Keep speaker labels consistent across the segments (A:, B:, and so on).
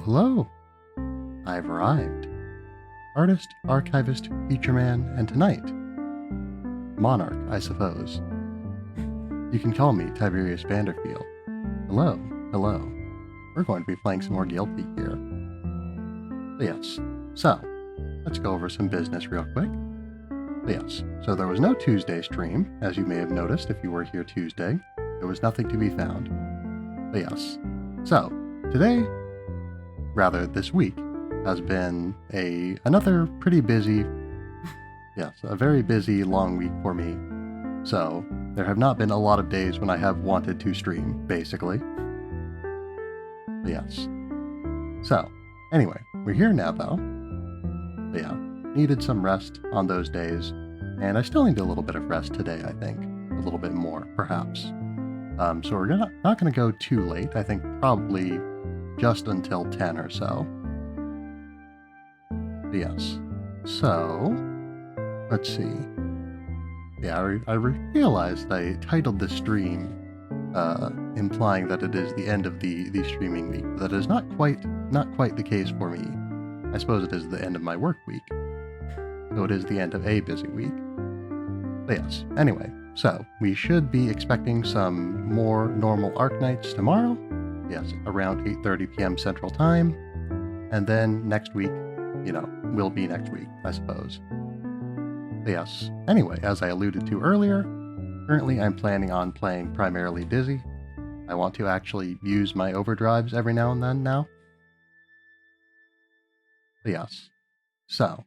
A: Hello! I've arrived. Artist, archivist, feature man, and tonight, monarch, I suppose. You can call me Tiberius Vanderfield. Hello, hello. We're going to be playing some more Guilty here. But yes, so, let's go over some business real quick. But yes, so there was no Tuesday stream, as you may have noticed if you were here Tuesday. There was nothing to be found. But yes, so, today, rather this week, has been another pretty busy, yes, a very busy long week for me. So, there have not been a lot of days when I have wanted to stream, basically. But yes. So, anyway, we're here now though. But yeah, needed some rest on those days, and I still need a little bit of rest today, I think. A little bit more, perhaps. So we're not going to go too late. I think probably just until 10 or so. But yes. So, let's see. Yeah, I realized I titled the stream implying that it is the end of the streaming week. That is not quite the case for me. I suppose it is the end of my work week. So it is the end of a busy week. But yes, anyway, so we should be expecting some more normal Arc Nights tomorrow. Yes, around 8:30 p.m. Central Time. And then next week, will be next week, I suppose. But yes, anyway, as I alluded to earlier, currently I'm planning on playing primarily Dizzy. I want to actually use my overdrives every now and then now. But yes, so,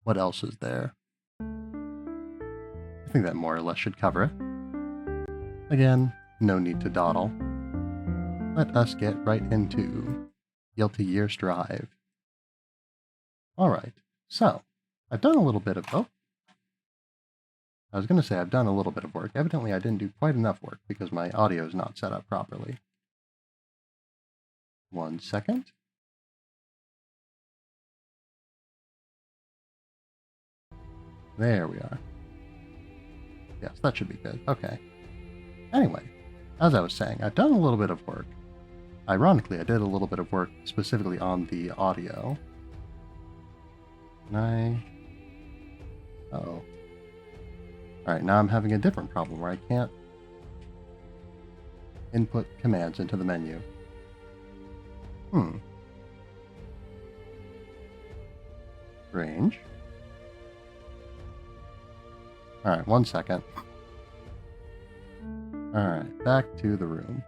A: what else is there? I think that more or less should cover it. Again, no need to dawdle. Let us get right into Guilty Gear Strive. Alright, so, I've done a little bit of... I was going to say I've done a little bit of work. Evidently I didn't do quite enough work because my audio is not set up properly. 1 second. There we are. Yes, that should be good. Okay. Anyway, as I was saying, I've done a little bit of work. Ironically, I did a little bit of work specifically on the audio. Uh-oh. Alright, now I'm having a different problem where I can't input commands into the menu. Strange. Alright, 1 second. Alright, back to the room.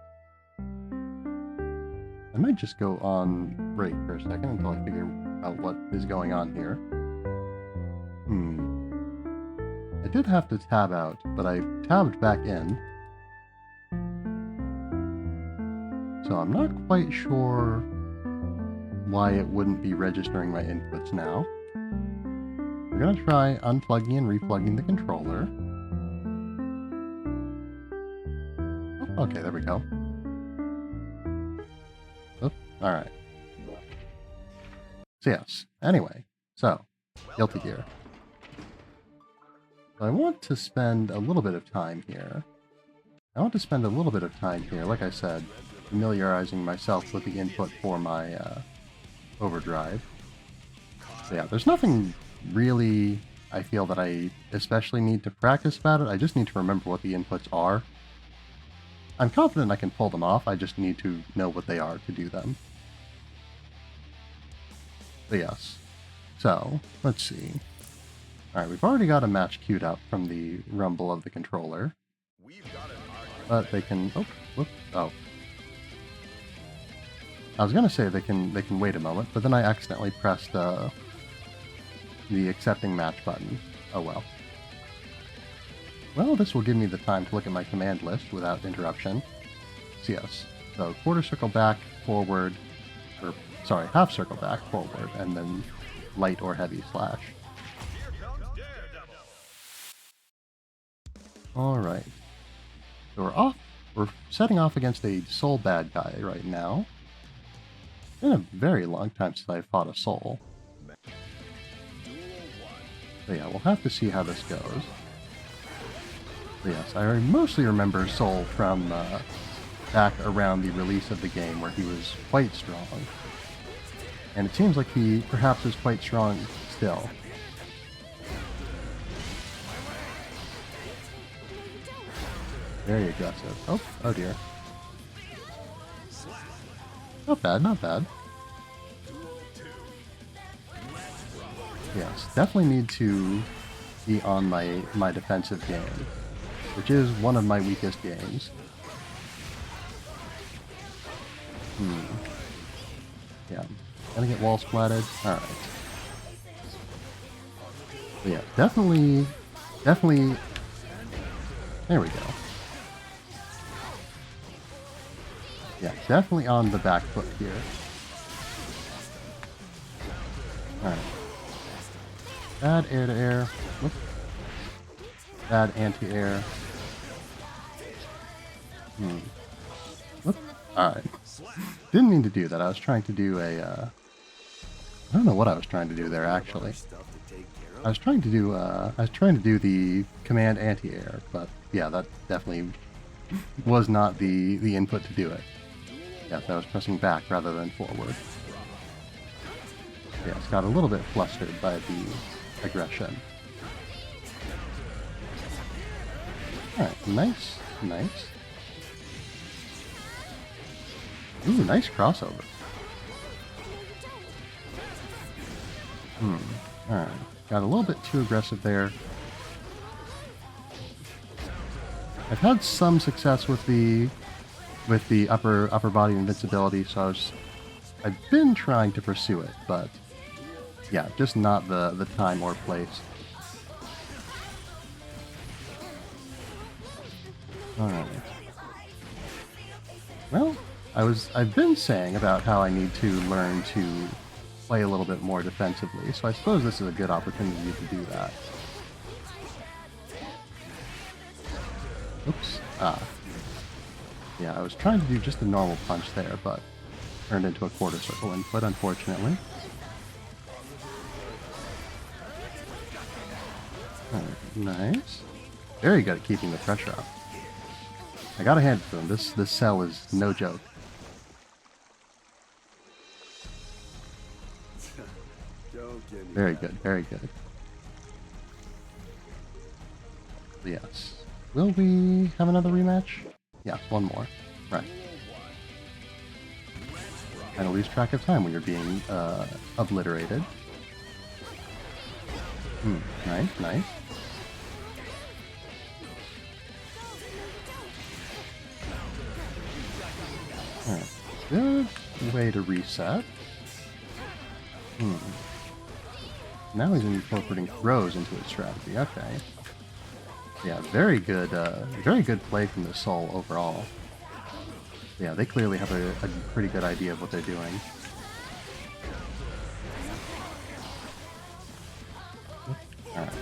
A: I might just go on break for a second until I figure out what is going on here. I did have to tab out, but I tabbed back in. So I'm not quite sure why it wouldn't be registering my inputs now. We're going to try unplugging and replugging the controller. Oh, okay, there we go. Oops, alright. So yes, anyway, so, Guilty Gear. So I want to spend a little bit of time here. Like I said, familiarizing myself with the input for my overdrive. So yeah, there's nothing really I feel that I especially need to practice about it. I just need to remember what the inputs are. I'm confident I can pull them off, I just need to know what they are to do them. But yes. So, let's see. Alright, we've already got a match queued up from the rumble of the controller. But they can... Oh, whoops. Oh. I was gonna say they can wait a moment, but then I accidentally pressed the accepting match button. Oh well. Well, this will give me the time to look at my command list without interruption. So yes. So quarter circle back, forward, or sorry, half circle back, forward, and then light or heavy slash. Alright. So we're setting off against a soul bad guy right now. It's been a very long time since I fought a soul. So yeah, we'll have to see how this goes. But yes, I mostly remember Soul from back around the release of the game where he was quite strong. And it seems like he perhaps is quite strong still. Very aggressive. Oh, oh dear. Not bad, not bad. Yes, definitely need to be on my defensive game, which is one of my weakest games. Yeah, gonna get wall splatted. Alright. Yeah, definitely... There we go. Yeah, definitely on the back foot here. Alright. Bad air-to-air. Whoop. Bad anti-air. Whoop. Alright. Didn't mean to do that. I was trying to do a... I don't know what I was trying to do there, actually. I was trying to do the command anti-air, but yeah, that definitely was not the input to do it. Yes, I was pressing back rather than forward. Yes, got a little bit flustered by the aggression. Alright, nice, nice. Ooh, nice crossover. Alright, got a little bit too aggressive there. I've had some success with the upper body invincibility, so I've been trying to pursue it, but yeah, just not the time or place. Alright. Well, I've been saying about how I need to learn to play a little bit more defensively, so I suppose this is a good opportunity to do that. Oops. Ah. Yeah, I was trying to do just a normal punch there, but turned into a quarter circle input, unfortunately. Alright, nice. Very good at keeping the pressure up. I gotta hand it to him. This cell is no joke. Very good, very good. Yes. Will we have another rematch? Yeah, one more. Right. Kind of lose track of time when you're being obliterated. Nice, nice. Alright, good way to reset. Now he's incorporating throws into his strategy. Okay. Yeah, very good play from the Soul overall. Yeah, they clearly have a pretty good idea of what they're doing. Alright.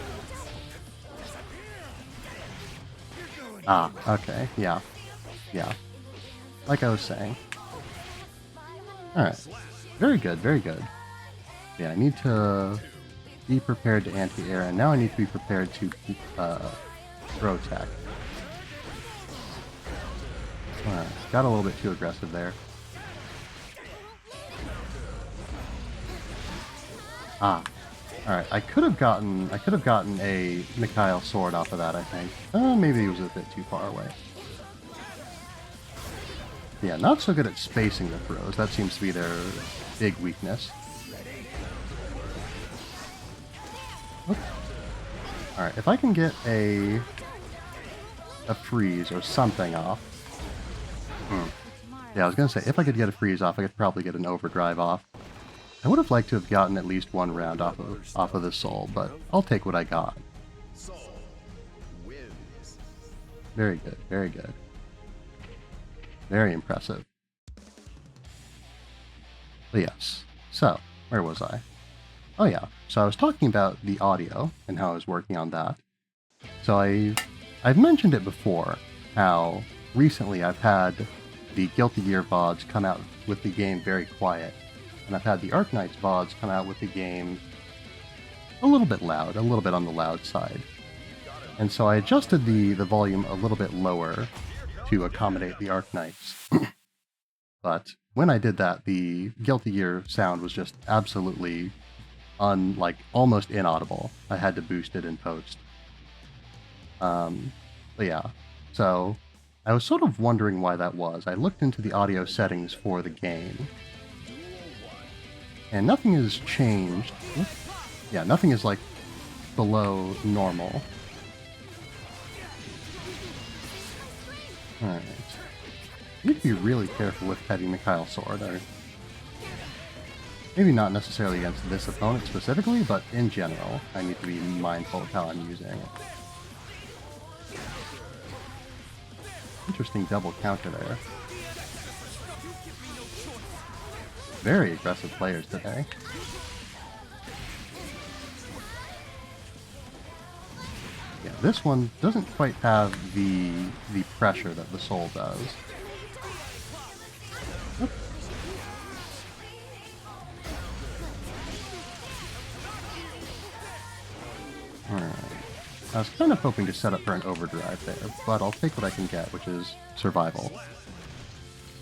A: Ah, okay, yeah. Yeah. Like I was saying. Alright. Very good, very good. Yeah, I need to be prepared to anti-air, and now I need to be prepared to throw tech. Alright, got a little bit too aggressive there. Ah. Alright, I could have gotten a Mikhail sword off of that, I think. Maybe he was a bit too far away. Yeah, not so good at spacing the throws. That seems to be their big weakness. Alright, if I can get a freeze or something off. Yeah, I was gonna say, if I could get a freeze off, I could probably get an overdrive off. I would have liked to have gotten at least one round off of the Soul, but I'll take what I got. Very good, very good. Very impressive. But yes, so, where was I? Oh yeah, so I was talking about the audio and how I was working on that. So I've mentioned it before, how recently I've had the Guilty Gear VODs come out with the game very quiet, and I've had the Arknights VODs come out with the game a little bit loud, a little bit on the loud side. And so I adjusted the volume a little bit lower to accommodate the Arknights. but when I did that, the Guilty Gear sound was just absolutely almost inaudible. I had to boost it in post. But yeah, so I was sort of wondering why that was. I looked into the audio settings for the game, and nothing has changed. Yeah, nothing is like below normal. Alright. You need to be really careful with Heavy Mikhail Sword. Or maybe not necessarily against this opponent specifically, but in general, I need to be mindful of how I'm using it. Interesting double counter there. Very aggressive players today. Yeah, this one doesn't quite have the pressure that the Soul does. Oop. Alright. I was kind of hoping to set up for an overdrive there, but I'll take what I can get, which is survival.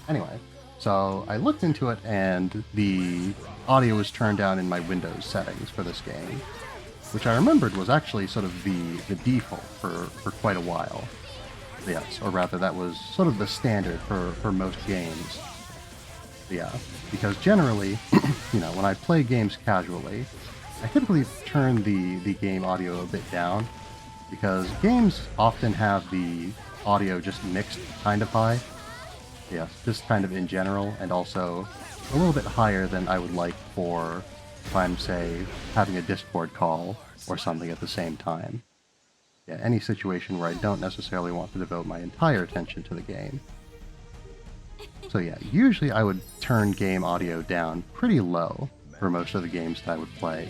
A: Anyway, so I looked into it and the audio was turned down in my Windows settings for this game, which I remembered was actually sort of the default for quite a while. Yes, or rather that was sort of the standard for most games. Yeah, because generally, you know, when I play games casually, I typically turn the game audio a bit down, because games often have the audio just mixed kind of high. Yes, just kind of in general, and also a little bit higher than I would like for if I'm, say, having a Discord call or something at the same time. Yeah, any situation where I don't necessarily want to devote my entire attention to the game. So yeah, usually I would turn game audio down pretty low for most of the games that I would play.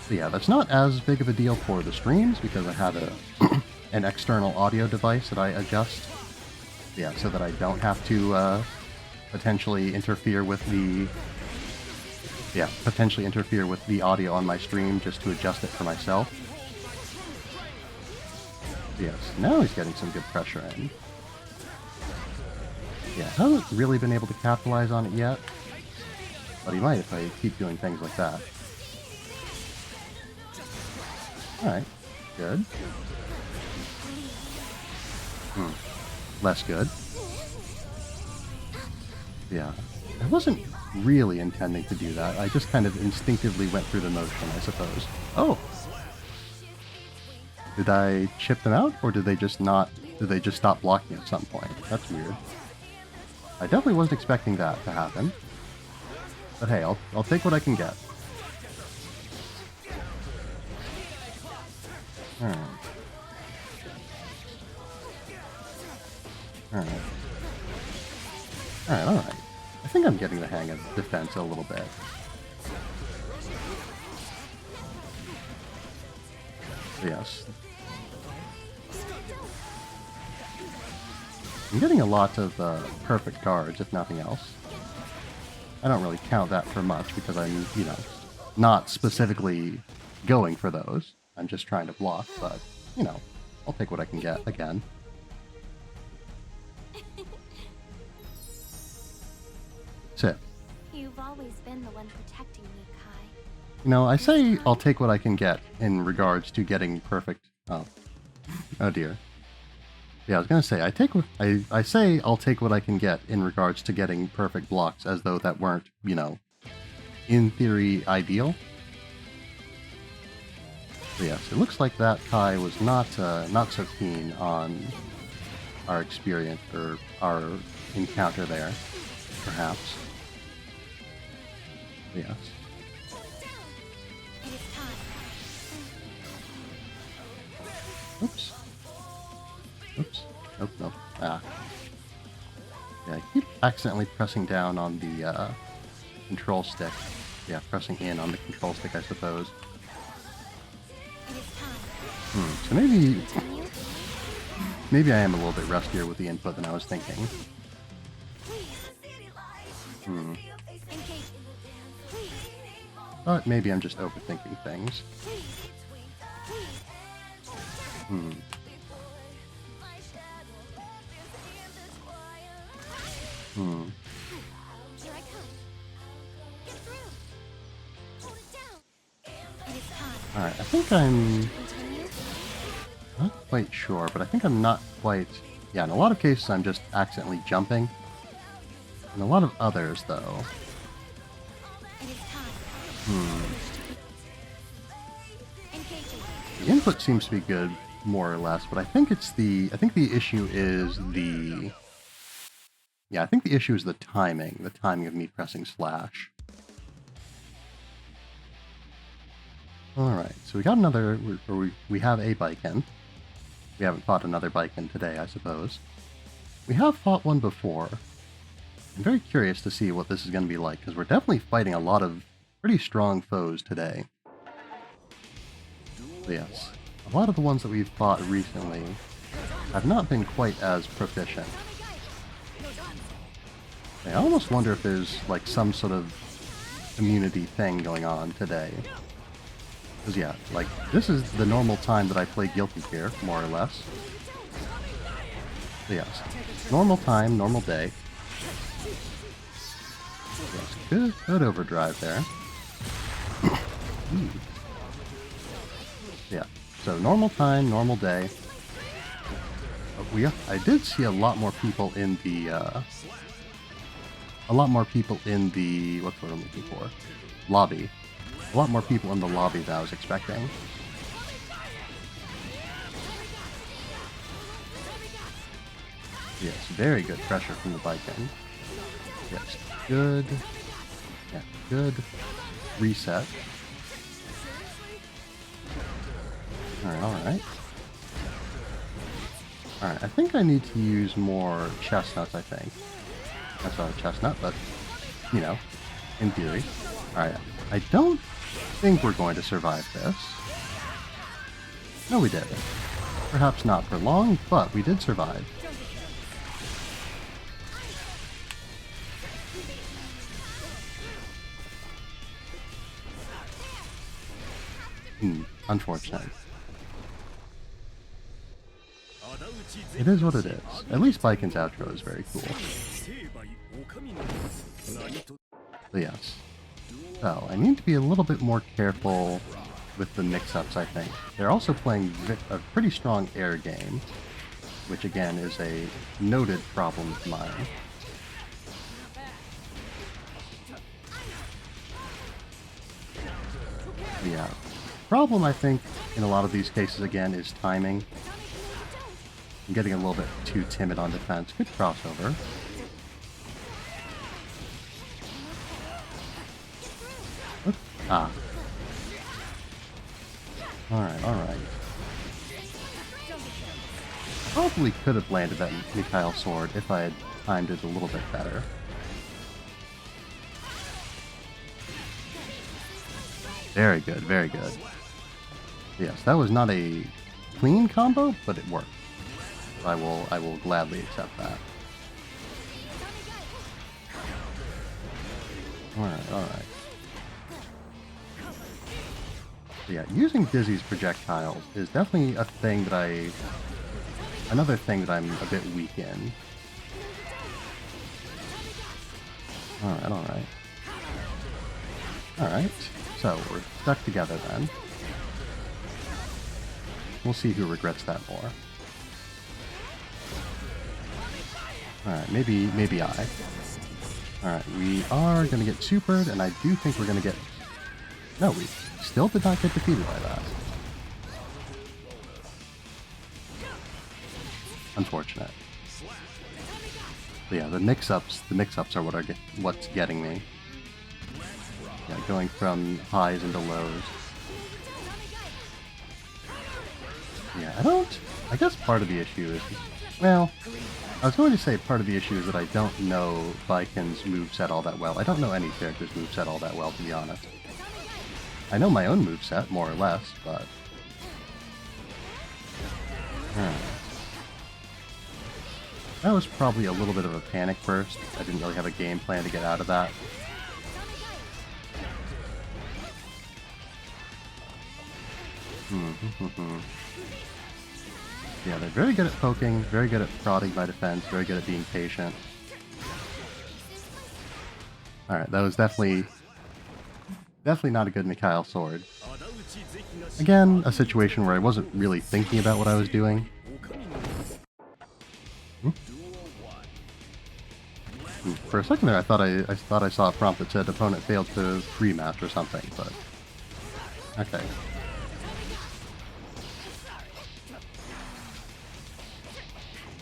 A: So yeah, that's not as big of a deal for the streams because I have an external audio device that I adjust. Yeah, so that I don't have to potentially interfere with the audio on my stream just to adjust it for myself. Yes, now he's getting some good pressure in. Yeah, hasn't really been able to capitalize on it yet, but he might if I keep doing things like that. Alright, good. Less good. Yeah, I wasn't really intending to do that. I just kind of instinctively went through the motion, I suppose. Oh! Did I chip them out, or did they just stop blocking at some point? That's weird. I definitely wasn't expecting that to happen. But hey, I'll take what I can get. Alright. Alright. Alright. I think I'm getting the hang of defense a little bit. Yes. I'm getting a lot of perfect guards, if nothing else. I don't really count that for much because I'm, you know, not specifically going for those. I'm just trying to block, but, you know, I'll take what I can get again. Sit.
B: You've always been the one protecting me, Kai.
A: You know, I say I'll take what I can get in regards to getting perfect... Oh dear. Yeah, I was gonna say, I say I'll take what I can get in regards to getting perfect blocks, as though that weren't, you know, in theory, ideal. So yes, it looks like that Kai was not so keen on our experience, or our encounter there, perhaps. Yes. Oops. Oops. Nope, nope. Ah. Yeah, I keep accidentally pressing down on the control stick. Yeah, pressing in on the control stick, I suppose. So maybe I am a little bit rustier with the input than I was thinking. But maybe I'm just overthinking things. Hmm.
B: Here I come. Get through. Hold it down. It is time.
A: Alright, I think I'm
B: Continue.
A: not quite sure, but I think I'm not quite... Yeah, in a lot of cases I'm just accidentally jumping. In a lot of others, though...
B: It is time.
A: Hmm.
B: Engaging.
A: The input seems to be good, more or less, but I think it's the... I think the issue is the... Yeah, I think the issue is the timing of me pressing slash. Alright, so we got another... We have a Baiken. We haven't fought another Baiken today, I suppose. We have fought one before. I'm very curious to see what this is going to be like, because we're definitely fighting a lot of pretty strong foes today. So yes, a lot of the ones that we've fought recently have not been quite as proficient. I almost wonder if there's like some sort of immunity thing going on today. Because yeah, like, this is the normal time that I play Guilty Gear, more or less. So yes, normal time, normal day. Yes, good overdrive there. Yeah, so normal time, normal day. I did see a lot more people in the, what's what I'm looking for? Lobby. A lot more people in the lobby than I was expecting. Yes, very good pressure from the Baiken. Yes, good. Yeah, good reset. Alright. Alright, I think I need to use more chestnuts, I think. That's not a chestnut, but, you know, in theory. Alright, I don't think we're going to survive this. No, we did. Perhaps not for long, but we did survive. Unfortunate. It is what it is. At least Baiken's outro is very cool. But yes. So, I need to be a little bit more careful with the mix-ups, I think. They're also playing a pretty strong air game, which again is a noted problem of mine. Yeah. Problem, I think, in a lot of these cases, again, is timing. I'm getting a little bit too timid on defense. Good crossover. Oops. Ah. Alright. Probably could have landed that Mikhail sword if I had timed it a little bit better. Very good, very good. Yes, that was not a clean combo, but it worked. I will gladly accept that. Alright. Yeah, using Dizzy's projectiles is definitely a thing that another thing that I'm a bit weak in. Alright, so we're stuck together then. We'll see who regrets that more. Alright, maybe I. Alright, we are gonna get supered, and I do think we're gonna get... No, we still did not get defeated by that. Unfortunate. But yeah, the mix-ups are what's getting me. Yeah, going from highs into lows. Yeah, I guess part of the issue is... Well, I was going to say part of the issue is that I don't know Baiken's moveset all that well. I don't know any character's moveset all that well, to be honest. I know my own moveset, more or less, but... That was probably a little bit of a panic burst. I didn't really have a game plan to get out of that. Yeah, they're very good at poking, very good at prodding my defense, very good at being patient. Alright, that was definitely not a good Mikhail sword. Again, a situation where I wasn't really thinking about what I was doing. For a second there, I thought I saw a prompt that said opponent failed to rematch or something, but okay.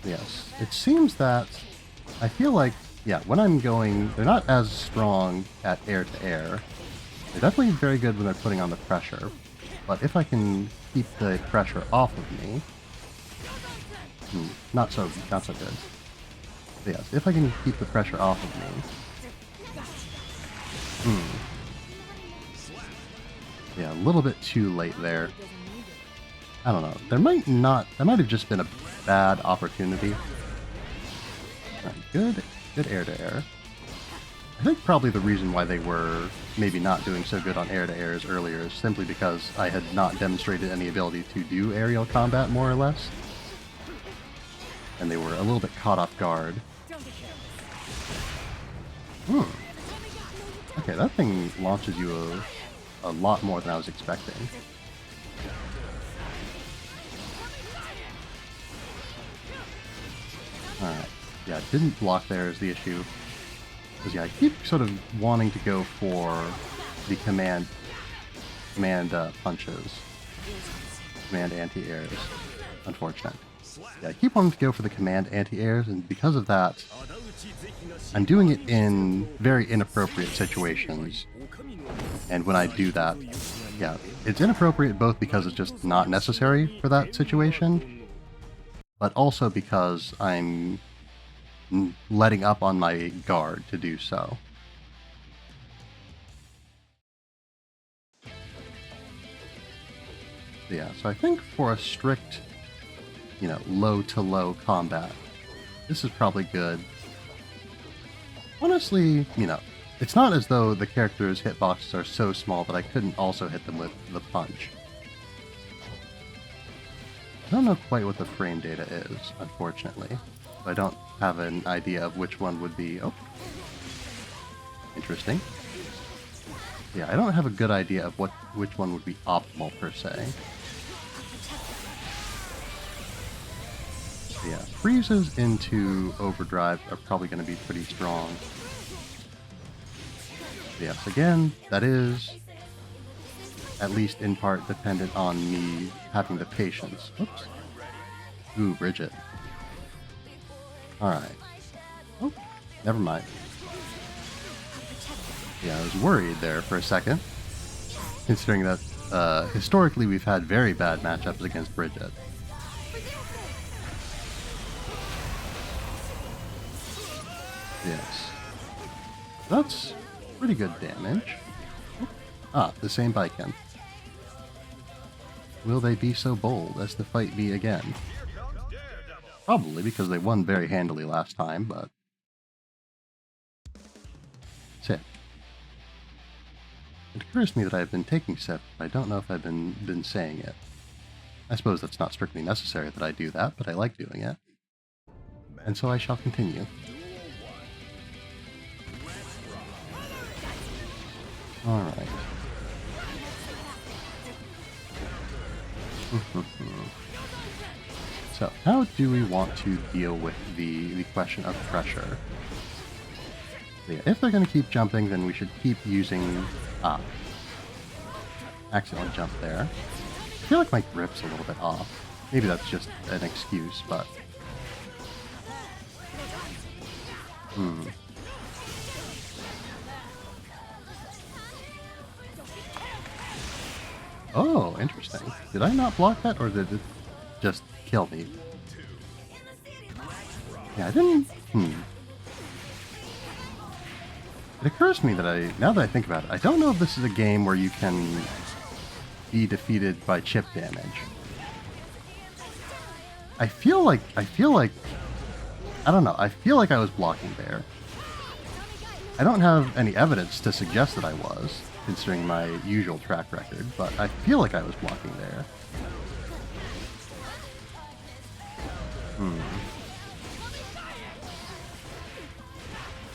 A: Yes, it seems that I feel like, yeah, when I'm going, they're not as strong at air to air. They're definitely very good when they're putting on the pressure, but if I can keep the pressure off of me, not so good. But yes, if I can keep the pressure off of me, yeah, a little bit too late there. I don't know. That might have just been a bad opportunity. Right, good air to air. I think probably the reason why they were maybe not doing so good on air to airs earlier is simply because I had not demonstrated any ability to do aerial combat, more or less. And they were a little bit caught off guard. Okay, that thing launches you a lot more than I was expecting. Alright. Yeah, didn't block there is the issue. Because yeah, I keep sort of wanting to go for the command punches. Command anti-airs. Unfortunate. Yeah, I keep wanting to go for the command anti-airs, and because of that, I'm doing it in very inappropriate situations. And when I do that, yeah, it's inappropriate both because it's just not necessary for that situation, but also because I'm letting up on my guard to do so. Yeah, so I think for a strict, low to low combat, this is probably good. Honestly, it's not as though the character's hitboxes are so small that I couldn't also hit them with the punch. I don't know quite what the frame data is, unfortunately. I don't have an idea of which one would be... Oh. Interesting. Yeah, I don't have a good idea of which one would be optimal, per se. Yeah, freezes into overdrive are probably going to be pretty strong. Yes, again, that is, at least in part, dependent on me having the patience. Oops. Ooh, Bridget. Alright. Oh, never mind. Yeah, I was worried there for a second, considering that historically we've had very bad matchups against Bridget. Yes. That's pretty good damage. Ah, the same Baiken. Will they be so bold as to fight me again? Probably, because they won very handily last time, but... Sick. It occurs to me that I've been taking sip, but I don't know if I've been saying it. I suppose that's not strictly necessary that I do that, but I like doing it. And so I shall continue. Alright. So, how do we want to deal with the question of pressure? So yeah, if they're going to keep jumping, then we should keep using... Ah. Accidentally jump there. I feel like my grip's a little bit off. Maybe that's just an excuse, but... Oh, interesting. Did I not block that, or did it just kill me? Yeah, I didn't... It occurs to me that now that I think about it, I don't know if this is a game where you can be defeated by chip damage. I feel like, I don't know, I feel like I was blocking there. I don't have any evidence to suggest that I was, considering my usual track record, but I feel like I was blocking there.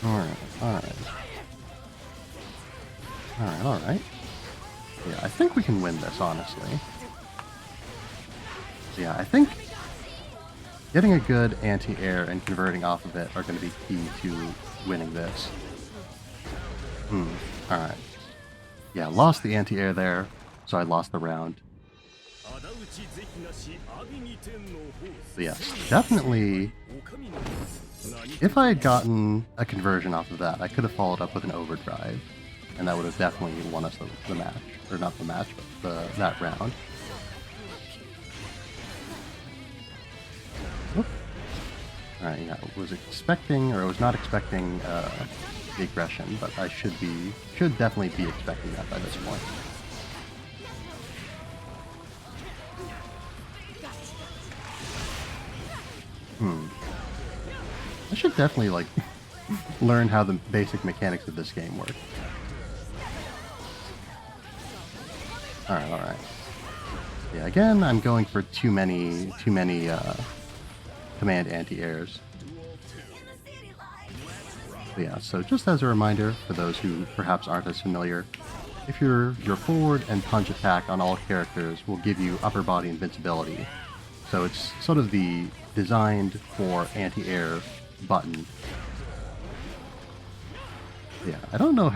A: Alright. think we can win this, honestly. Yeah, I think getting a good anti-air and converting off of it are going to be key to winning this. Alright. Yeah, lost the anti-air there, so I lost the round. But yes, definitely, if I had gotten a conversion off of that, I could have followed up with an overdrive, and that would have definitely won us the match. Or not the match, but that round. Alright, yeah, I was expecting, or I was not expecting the aggression, but I should definitely be expecting that by this point. I should definitely, like, learn how the basic mechanics of this game work. Alright. Yeah, again, I'm going for too many command anti-airs. But yeah, so just as a reminder, for those who perhaps aren't as familiar, if your forward and punch attack on all characters will give you upper body invincibility. So it's sort of the designed for anti-air button. Yeah, I don't know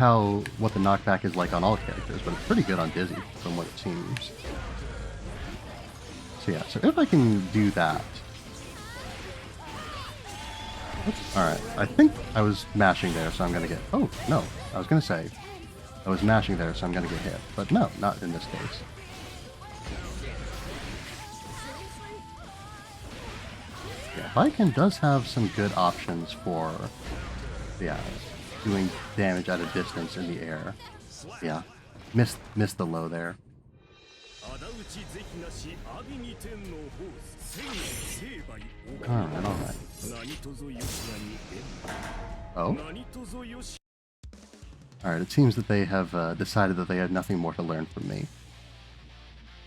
A: what the knockback is like on all characters, but it's pretty good on Dizzy, from what it seems. So yeah, so if I can do that... Alright, I think I was mashing there, so I'm gonna get... Oh, no, I was gonna say, I was mashing there, so I'm gonna get hit. But no, not in this case. Yeah, Baiken does have some good options for, yeah, doing damage at a distance in the air. Yeah, missed the low there. Alright. Oh? Alright, it seems that they have decided that they had nothing more to learn from me.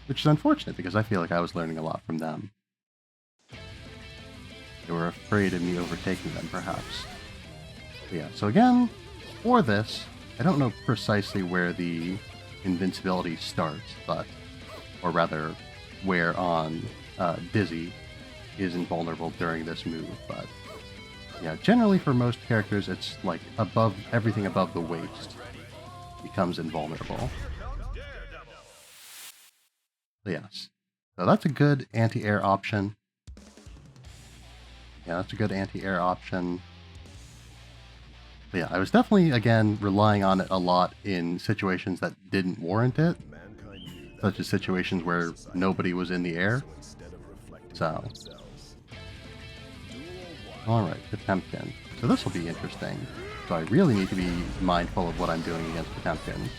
A: Which is unfortunate, because I feel like I was learning a lot from them. They were afraid of me overtaking them, perhaps. But yeah, so again, for this, I don't know precisely where the invincibility starts, but... or rather, where on Dizzy is invulnerable during this move, but... yeah, generally for most characters, it's like everything above the waist becomes invulnerable. So yes. So that's a good anti-air option. Yeah, that's a good anti-air option. But yeah, I was definitely, again, relying on it a lot in situations that didn't warrant it. Such as situations where nobody was in the air. So. Alright, Potemkin. So this will be interesting. So I really need to be mindful of what I'm doing against Potemkin.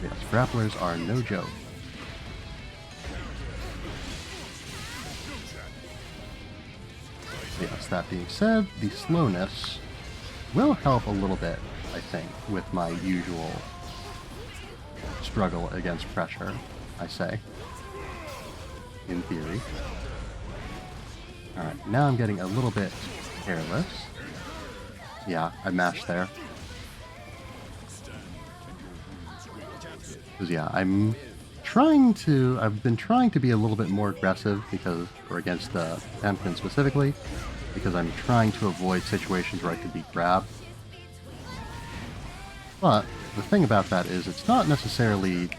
A: Yes, grapplers are no joke. Yes, that being said, the slowness will help a little bit, I think, with my usual struggle against pressure, I say. In theory. Alright, now I'm getting a little bit careless. Yeah, I mashed there. Because yeah, I've been trying to be a little bit more aggressive or against Potemkin specifically, because I'm trying to avoid situations where I could be grabbed. But the thing about that is it's not necessarily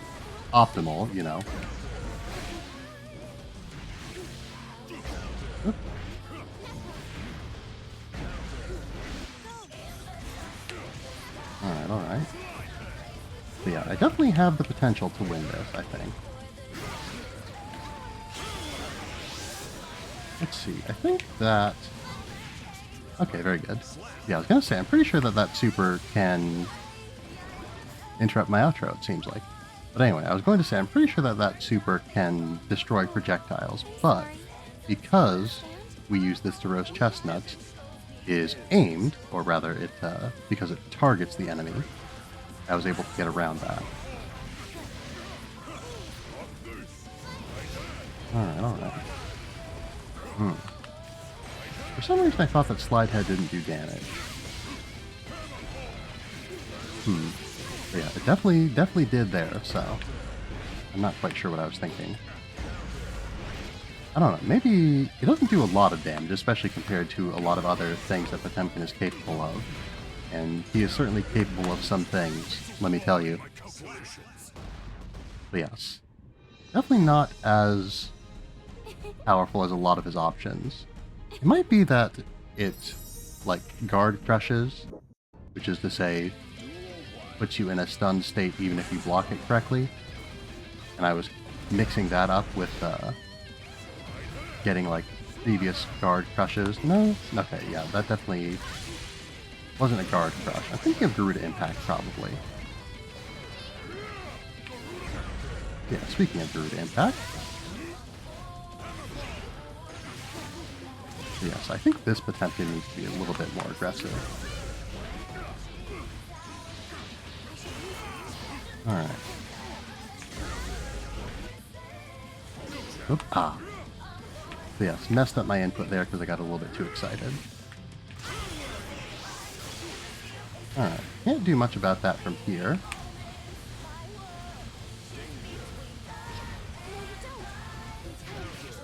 A: optimal, you know. Alright. So yeah, I definitely have the potential to win this, I think. Let's see, I think that... okay, very good. Yeah, I was gonna say, I'm pretty sure that super can interrupt my outro, it seems like. But anyway, I was going to say, I'm pretty sure that super can destroy projectiles, but because we use this to roast chestnuts, is aimed, or rather, because it targets the enemy, I was able to get around that. Alright. For some reason I thought that Slide Head didn't do damage. But yeah, it definitely did there, so I'm not quite sure what I was thinking. I don't know, maybe it doesn't do a lot of damage, especially compared to a lot of other things that Potemkin is capable of. And he is certainly capable of some things, let me tell you. But yes, definitely not as powerful as a lot of his options. It might be that it, like, guard crushes, which is to say, puts you in a stunned state even if you block it correctly. And I was mixing that up with getting, like, previous guard crushes. No? Okay, yeah, that definitely wasn't a guard crush. I think of Garuda Impact, probably. Yeah, speaking of Garuda Impact. Yes, I think this Potemkin needs to be a little bit more aggressive. Alright. Oop, ah. So yes, messed up my input there because I got a little bit too excited. Alright, can't do much about that from here.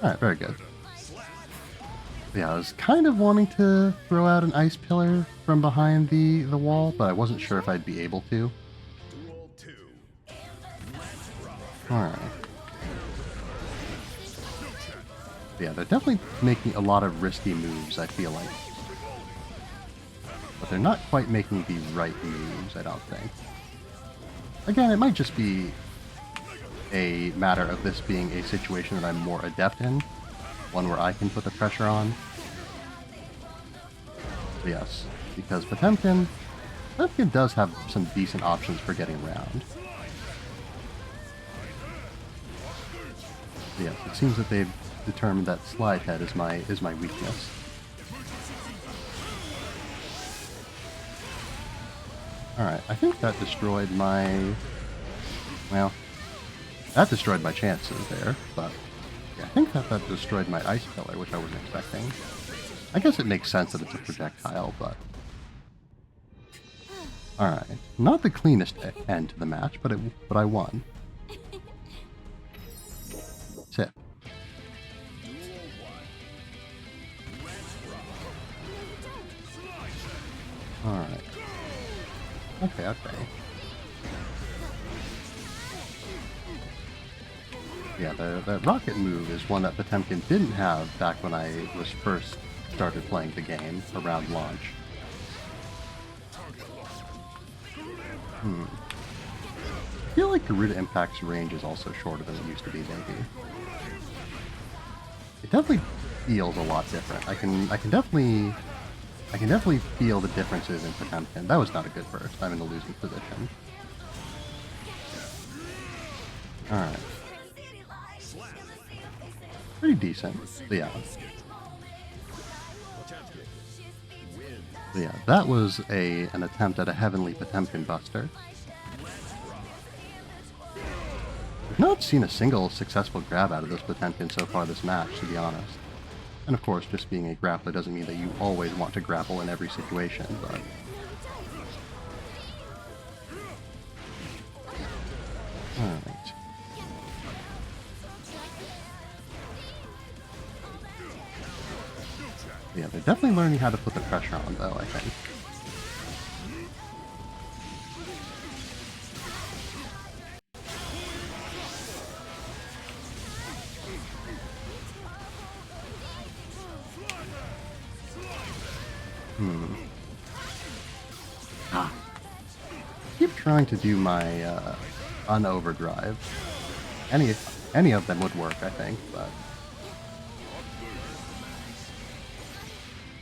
A: Alright, very good. Yeah, I was kind of wanting to throw out an ice pillar from behind the wall, but I wasn't sure if I'd be able to. Alright. Yeah, they're definitely making a lot of risky moves, I feel like. But they're not quite making the right moves, I don't think. Again, it might just be a matter of this being a situation that I'm more adept in. One where I can put the pressure on. But yes, because Potemkin does have some decent options for getting around. But yes, it seems that they've determined that slide head is my weakness. Alright, I think that destroyed my... well, that destroyed my chances there, but yeah, I think that destroyed my ice pillar, which I wasn't expecting. I guess it makes sense that it's a projectile, but... Alright, not the cleanest end to the match, but I won. Sip. Alright. Okay. Yeah, the rocket move is one that Potemkin didn't have back when I was first started playing the game, around launch. I feel like Garuda Impact's range is also shorter than it used to be, maybe. It definitely feels a lot different. I can definitely feel the differences in Potemkin. That was not a good burst. I'm in a losing position. Alright. Pretty decent. But yeah. But yeah, that was an attempt at a Heavenly Potemkin Buster. I've not seen a single successful grab out of this Potemkin so far this match, to be honest. And of course, just being a grappler doesn't mean that you always want to grapple in every situation, but... Alright. Yeah, they're definitely learning how to put the pressure on, though, I think. Keep trying to do my unoverdrive. Any of them would work, I think, but...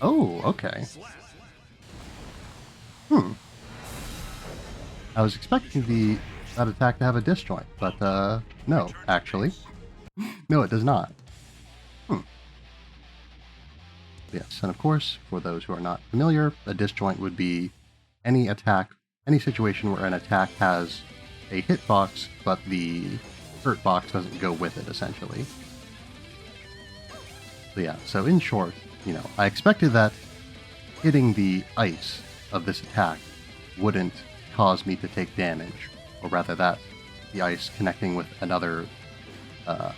A: Oh, okay. I was expecting that attack to have a disjoint, but no, actually. No, it does not. Yes, and of course, for those who are not familiar, a disjoint would be any situation where an attack has a hitbox, but the hurt box doesn't go with it, essentially. But yeah, so in short, I expected that hitting the ice of this attack wouldn't cause me to take damage, or rather that the ice connecting with another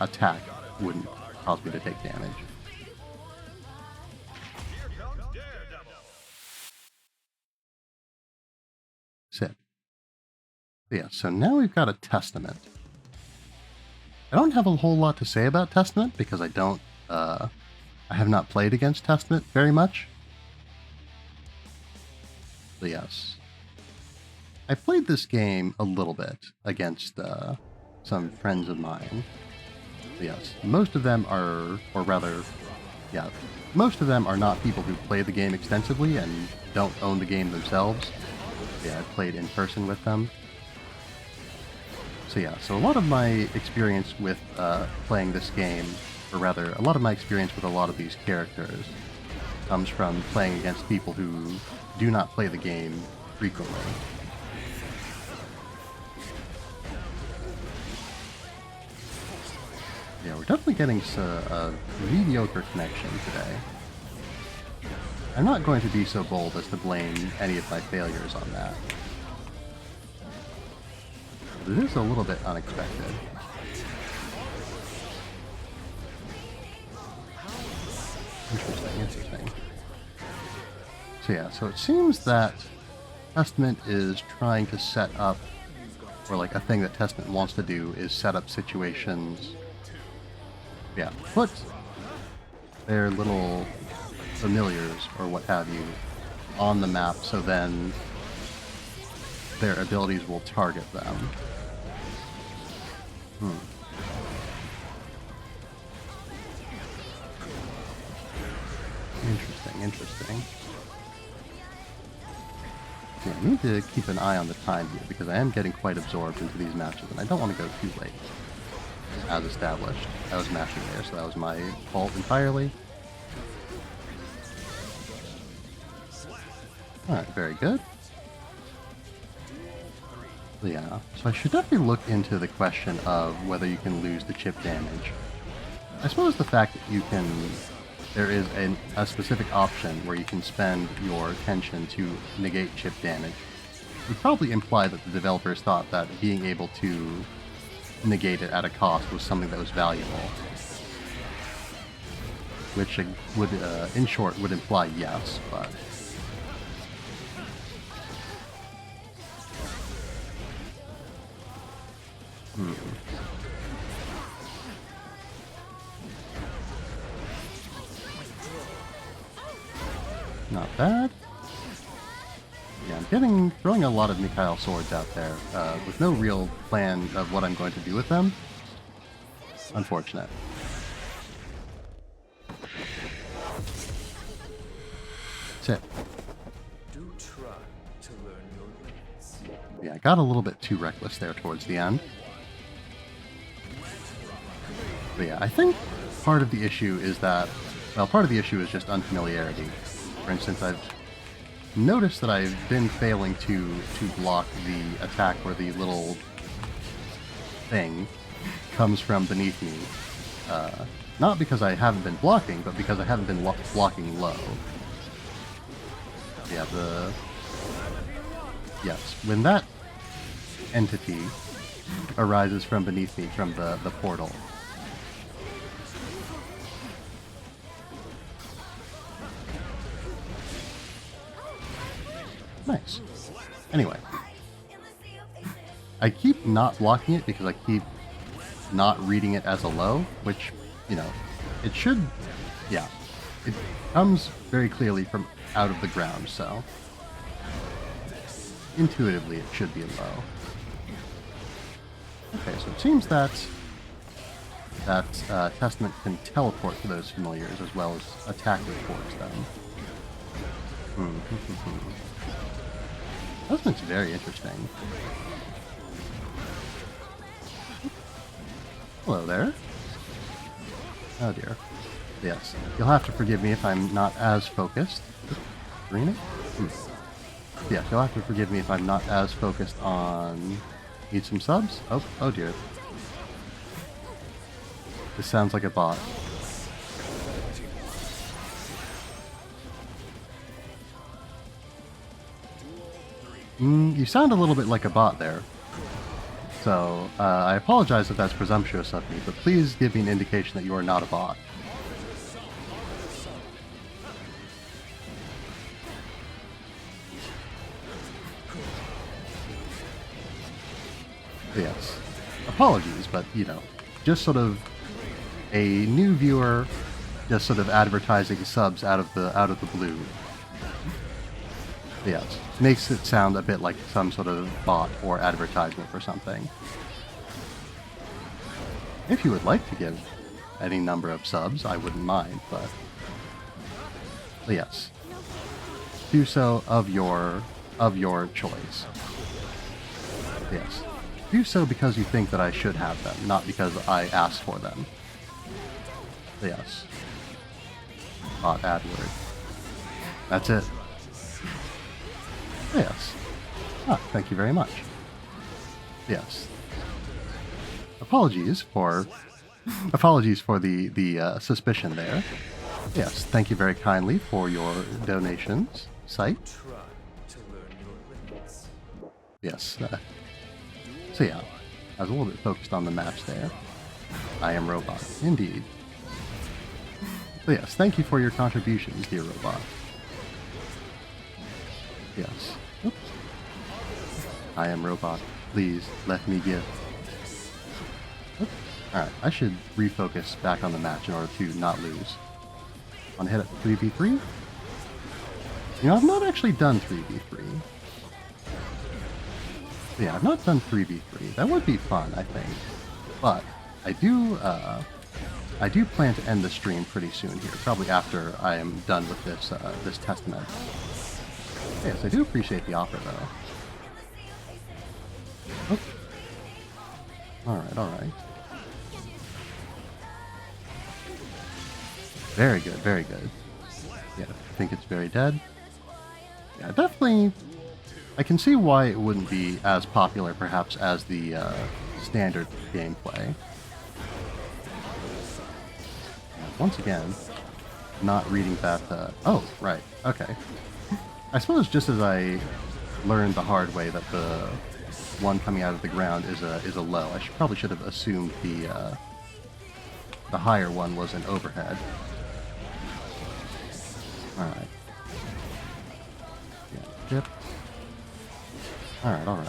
A: attack wouldn't cause me to take damage. Sip. Yeah, so now we've got a Testament. I don't have a whole lot to say about Testament because I have not played against Testament very much. But yes. I played this game a little bit against some friends of mine. But yes, most of them are, or rather, yeah, most of them are not people who play the game extensively and don't own the game themselves. Yeah, I played in person with them. So yeah, so a lot of my experience with playing this game, or rather, a lot of my experience with a lot of these characters comes from playing against people who do not play the game frequently. Yeah, we're definitely getting a mediocre connection today. I'm not going to be so bold as to blame any of my failures on that. But it is a little bit unexpected. Interesting. So yeah, so it seems that Testament is trying to set up, or like a thing that Testament wants to do is set up situations. Yeah, put their little familiars or what have you on the map so then their abilities will target them. Interesting. Yeah, I need to keep an eye on the time here because I am getting quite absorbed into these matches and I don't want to go too late. As established, I was mashing there, so that was my fault entirely. Alright, very good. Yeah, so I should definitely look into the question of whether you can lose the chip damage. I suppose the fact that there is a specific option where you can spend your attention to negate chip damage would probably imply that the developers thought that being able to negate it at a cost was something that was valuable. Which would, in short, would imply yes, but... Not bad. Yeah, I'm throwing a lot of Mikhail swords out there, with no real plan of what I'm going to do with them. Unfortunate. Sit.
C: Do try to learn your limits.
A: Yeah, I got a little bit too reckless there towards the end. But yeah, I think part of the issue is that, well, part of the issue is just unfamiliarity. For instance, I've noticed that I've been failing to block the attack where the little thing comes from beneath me. Not because I haven't been blocking, but because I haven't been blocking low. Yeah, yes, when that entity arises from beneath me from the portal. Nice. Anyway. I keep not blocking it because I keep not reading it as a low, which, you know, it should, yeah. It comes very clearly from out of the ground, so intuitively it should be a low. Okay, so it seems that Testament can teleport to those familiars as well as attack towards them. Testament's very interesting. Hello there. Oh dear. Yes, you'll have to forgive me if I'm not as focused. Arena? Yes, you'll have to forgive me if I'm not as focused on... Need some subs? Oh dear. This sounds like a bot. You sound a little bit like a bot there. So, I apologize if that's presumptuous of me, but please give me an indication that you are not a bot. Yes. Apologies, but, you know, just sort of a new viewer just sort of advertising subs out of the blue. Yes. Makes it sound a bit like some sort of bot or advertisement for something. If you would like to give any number of subs, I wouldn't mind, but yes. Do so of your choice. Yes. Do so because you think that I should have them, not because I asked for them. Yes. Bot AdWord. That's it. Yes. Ah, thank you very much. Yes. Apologies for the suspicion there. Yes, thank you very kindly for your donations, site.
C: Try to learn your limits.
A: Yes. So yeah, I was a little bit focused on the match there. I am Robot, indeed. So yes, thank you for your contributions, dear Robot. Yes. Oops. I am Robot. Please let me give. Alright, I should refocus back on the match in order to not lose. On hit at 3v3? You know, I've not actually done 3v3. Yeah, I've not done 3v3. That would be fun, I think. But I do plan to end the stream pretty soon here, probably after I am done with this this testament. Yes, I do appreciate the offer though. Oh. Alright. Very good, very good. Yeah, I think it's very dead. Yeah, definitely. I can see why it wouldn't be as popular, perhaps, as the standard gameplay. Once again, not reading that. Oh, right. Okay. I suppose just as I learned the hard way that the one coming out of the ground is a low, I probably should have assumed the higher one was an overhead. All right. Yeah. Dip. All right.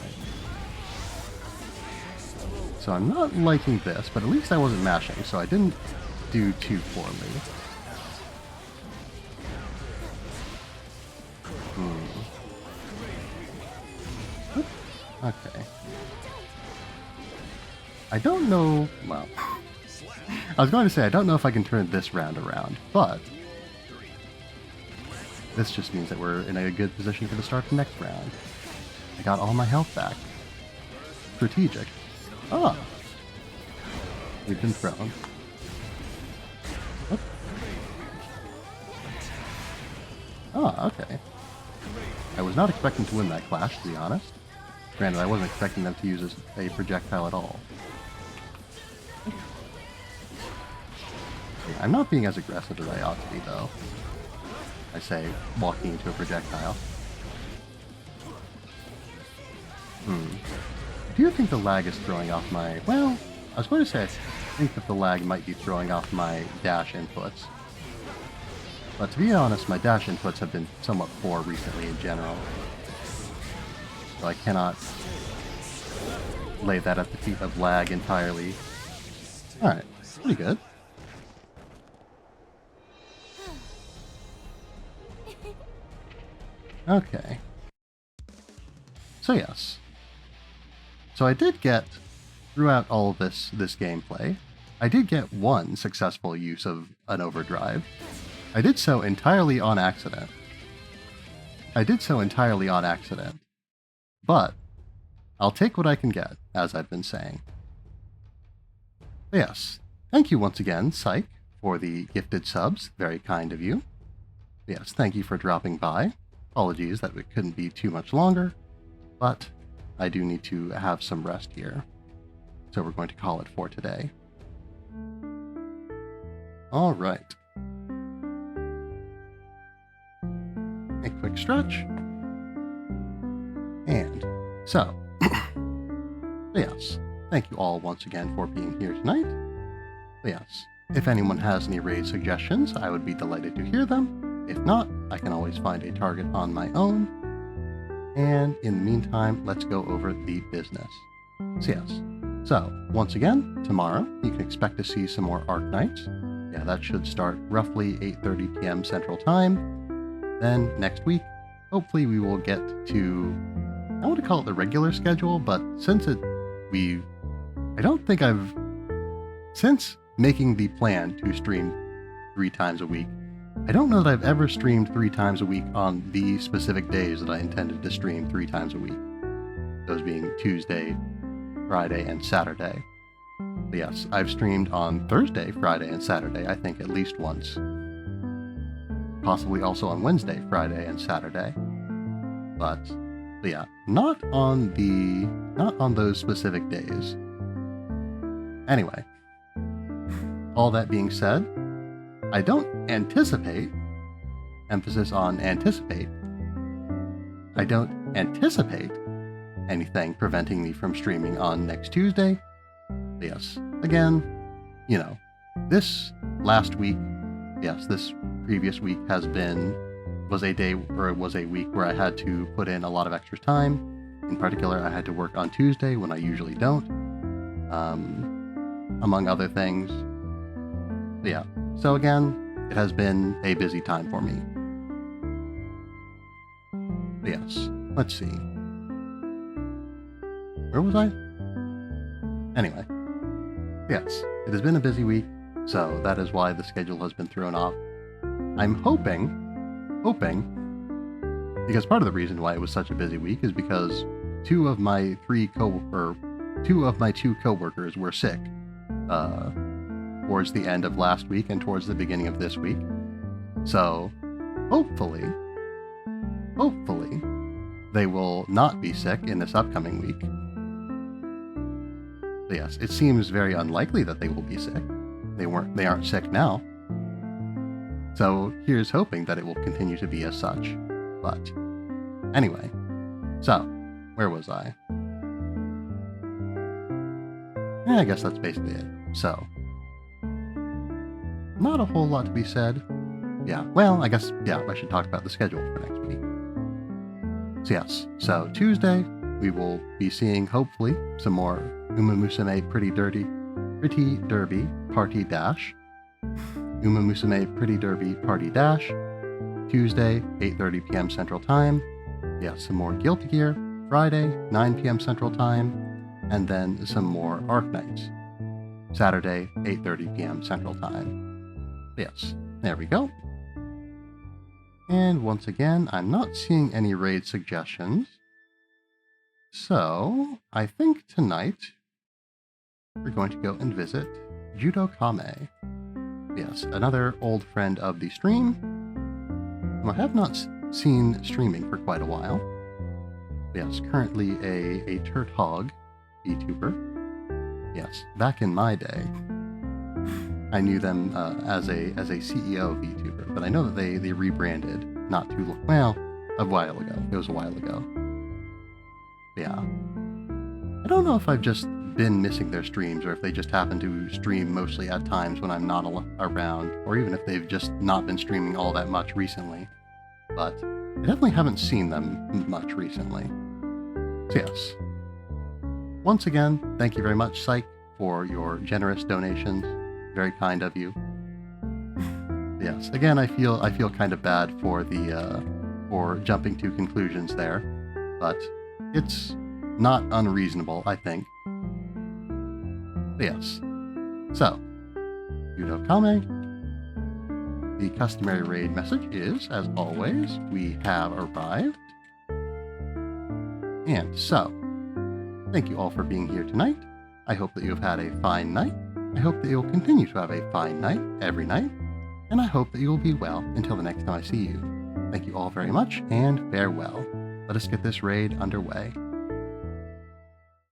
A: So I'm not liking this, but at least I wasn't mashing, so I didn't do too poorly. Okay. I don't know. Well, I was going to say I don't know if I can turn this round around, but this just means that we're in a good position for the start of the next round. I got all my health back. Strategic. Ah. We've been thrown. What? Ah, okay. I was not expecting to win that clash, to be honest. Granted, I wasn't expecting them to use a projectile at all. Yeah, I'm not being as aggressive as I ought to be, though. I say, walking into a projectile. I do think the lag is throwing off my... Well, I was going to say I think that the lag might be throwing off my dash inputs. But to be honest, my dash inputs have been somewhat poor recently in general. So I cannot lay that at the feet of lag entirely. Alright, pretty good. Okay. So yes. So I did get, throughout all of this gameplay, I did get one successful use of an overdrive. I did so entirely on accident. But I'll take what I can get, as I've been saying. But yes, thank you once again, Psych, for the gifted subs. Very kind of you. Yes, thank you for dropping by. Apologies that it couldn't be too much longer, but I do need to have some rest here. So we're going to call it for today. All right. A quick stretch. And so, But yes, thank you all once again for being here tonight. But yes, if anyone has any raid suggestions, I would be delighted to hear them. If not, I can always find a target on my own. And in the meantime, let's go over the business. So yes, so once again, tomorrow you can expect to see some more Arc Nights. Yeah, that should start roughly 8:30 p.m. Central Time. Then next week, hopefully we will get to, I want to call it the regular schedule, but since since making the plan to stream 3 times a week, I don't know that I've ever streamed 3 times a week on the specific days that I intended to stream 3 times a week. Those being Tuesday, Friday, and Saturday. But yes, I've streamed on Thursday, Friday, and Saturday, I think at least once. Possibly also on Wednesday, Friday, and Saturday. But yeah, not on those specific days. Anyway, all that being said, I don't anticipate, emphasis on anticipate, I don't anticipate anything preventing me from streaming on next Tuesday. Yes, again, you know, this last week, yes, this previous week was a week where I had to put in a lot of extra time. In particular, I had to work on Tuesday when I usually don't, among other things. But yeah, so again, it has been a busy time for me. But yes, let's see. Where was I? Anyway, yes, it has been a busy week, so that is why the schedule has been thrown off. I'm hoping, because part of the reason why it was such a busy week is because two of my 2 coworkers were sick towards the end of last week and towards the beginning of this week. So hopefully they will not be sick in this upcoming week. But yes, it seems very unlikely that they will be sick. They aren't sick now. So here's hoping that it will continue to be as such. But anyway, so where was I? I guess that's basically it. So not a whole lot to be said. Yeah, well, I guess, yeah, I should talk about the schedule for next week. So yes, so Tuesday, we will be seeing, hopefully, some more Umamusume Pretty Derby Party Dash. Umamusume Pretty Derby Party Dash. Tuesday, 8:30 p.m. Central Time. Yeah, some more Guilty Gear. Friday, 9 p.m. Central Time. And then some more Arc Nights. Saturday, 8:30 p.m. Central Time. Yes, there we go. And once again, I'm not seeing any raid suggestions. So, I think tonight we're going to go and visit Judo Kame. Yes, another old friend of the stream, who I have not seen streaming for quite a while. Yes, currently a turd hog VTuber. Yes, back in my day, I knew them as a CEO VTuber, but I know that they rebranded not too long, well, a while ago. It was a while ago. Yeah. I don't know if I've just been missing their streams or if they just happen to stream mostly at times when I'm not around, or even if they've just not been streaming all that much recently. But I definitely haven't seen them much recently. So yes. Once again, thank you very much, Psych, for your generous donations. Very kind of you. Yes, again, I feel kind of bad for for jumping to conclusions there, but it's not unreasonable, I think. But yes. So, Judo Kame. The customary raid message is, as always, we have arrived. And so, thank you all for being here tonight. I hope that you have had a fine night. I hope that you'll continue to have a fine night every night. And I hope that you will be well until the next time I see you. Thank you all very much, and farewell. Let us get this raid underway.